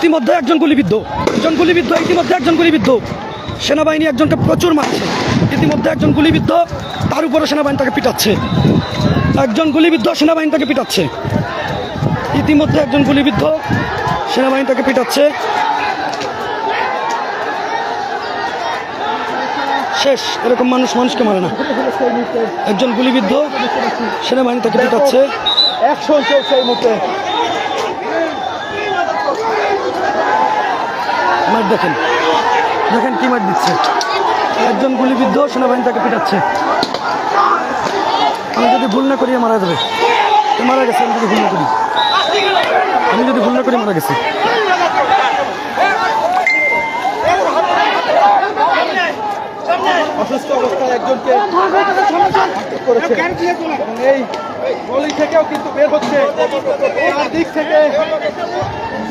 ইতিমধ্যে একজন গুলিবিদ্ধ, ইতিমধ্যে একজন গুলিবিদ্ধ। সেনাবাহিনী একজনকে প্রচুর মারছে। ইতিমধ্যে একজন গুলিবিদ্ধ, তার উপরে সেনাবাহিনী তাকে পিটাচ্ছে। একজন গুলিবিদ্ধ, সেনাবাহিনী তাকে পিটাচ্ছে। ইতিমধ্যে একজন গুলিবিদ্ধ, সেনাবাহিনী তাকে পিটাচ্ছে। শেষ, এরকম মানুষকে মারে না। একজন গুলিবিদ্ধ, সেনাবাহিনী তাকে পিটাচ্ছে। অ্যাকশন চলছে এই মুহূর্তে। মার দেখেন, দেখেন কি মার দিচ্ছে। একজন গুলিবিদ্ধ, সেনাবাহিনী তাকে পিটাচ্ছে। আমি যদি ভুল না করি মারা যাবে, মারা গেছে। আমি যদি ভুল না করি মারা গেছে। অসুস্থ অবস্থায় একজনকে করেছে। এই গলি থেকেও কিন্তু বের হচ্ছে, দিক থেকে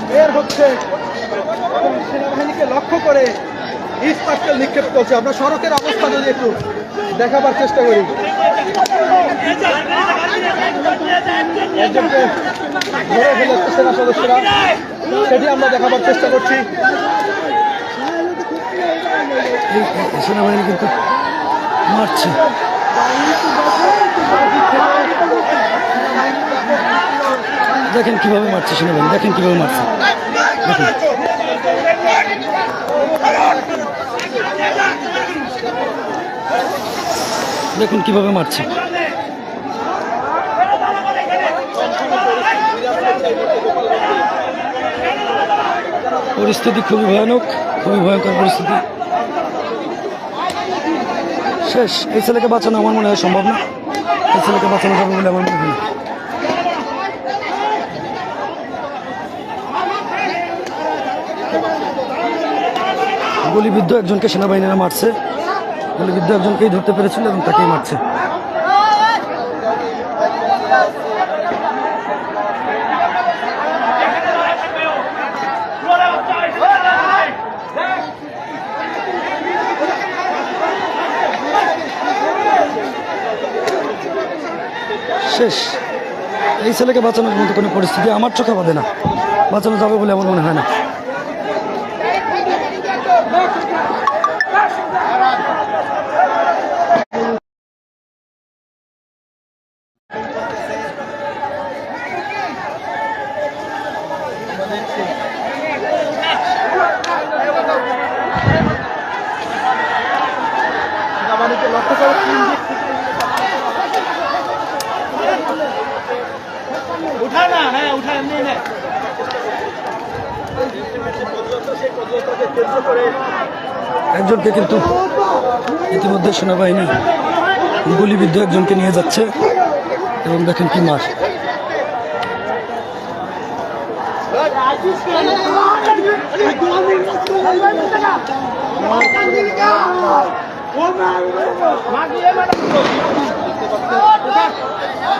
বের হচ্ছে এবং সেনাবাহিনীকে লক্ষ্য করে ইস্পাতকেল নিক্ষেপ করছে। আমরা সড়কের অবস্থা যদি একটু দেখাবার চেষ্টা করি। একজনকে ধরে ফেলেছে সেনা সদস্যরা, সেটি আমরা দেখাবার চেষ্টা করছি। সেনাবাহিনী কিন্তু মারছে। দেখেন কিভাবে মারছে সেনাবাহিনী, দেখেন কিভাবে মারছে। দেখুন কিভাবে মারছে। পরিস্থিতি খুবই ভয়ানক, খুবই ভয়ঙ্কর পরিস্থিতি। শেষ। এই ছেলেকে বাঁচানো আমার মনে হয় সম্ভব না। এই ছেলেকে বাঁচানো যাবে বলে আমার মনে হয়। গুলিবিদ্ধ একজনকে সেনাবাহিনীরা মারছে। গুলিবিদ্ধ একজনকেই ধরতে পেরেছিল এবং তাকেই মারছে। শেষ। এই ছেলেকে বাঁচানোর মতো কোনো পরিস্থিতি আমার চোখে বাঁধে না। বাঁচানো যাবে বলে আমার মনে হয় না। লক্ষ্য করে উঠা না, হ্যাঁ উঠা এমনি না। একজনকে কিন্তু ইতিমধ্যে সেনাবাহিনী গুলিবিদ্ধ একজনকে নিয়ে যাচ্ছে এবং দেখেন কি মার।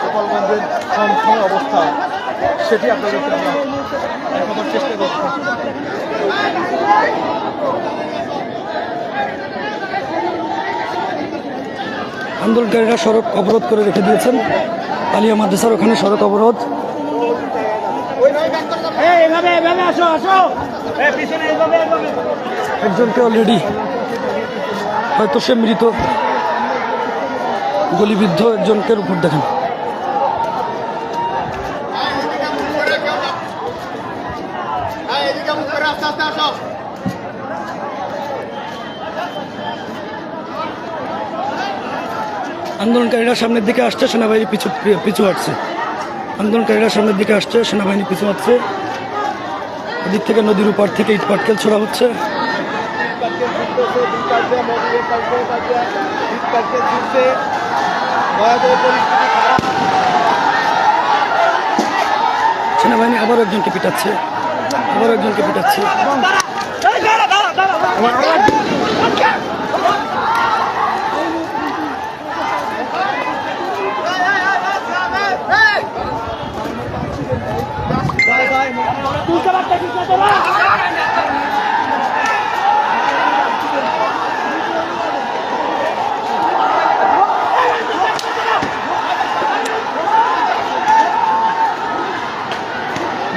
গোপালগঞ্জের সংখ্যার অবস্থা সেটি আপনাদেরকে আমরা দেখাবার চেষ্টা করছি। আন্দোলনকারীরা সড়ক অবরোধ করে রেখে দিয়েছেন। আলিয়া মাদ্রাসার ওখানে সড়ক অবরোধ। একজনকে অলরেডি হয়তো সে মৃত, গুলিবিদ্ধ একজনকে উপর দেখেন। আন্দোলনকারীরা সামনের দিকে আসছে, সেনাবাহিনী পিছু হটছে। আন্দোলনকারীরা সামনের দিকে আসছে, সেনাবাহিনী পিছু হচ্ছে। এদিক থেকে নদীর উপর থেকে ইট পাটকেল ছোড়া হচ্ছে। সেনাবাহিনী আবার একজনকে পিটাচ্ছে, আবার একজনকে পিটাচ্ছে।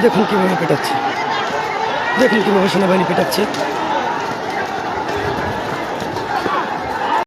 দেখুন কিভাবে পেটাচ্ছে, দেখুন কীভাবে সেনাবাহিনী পেটাচ্ছে।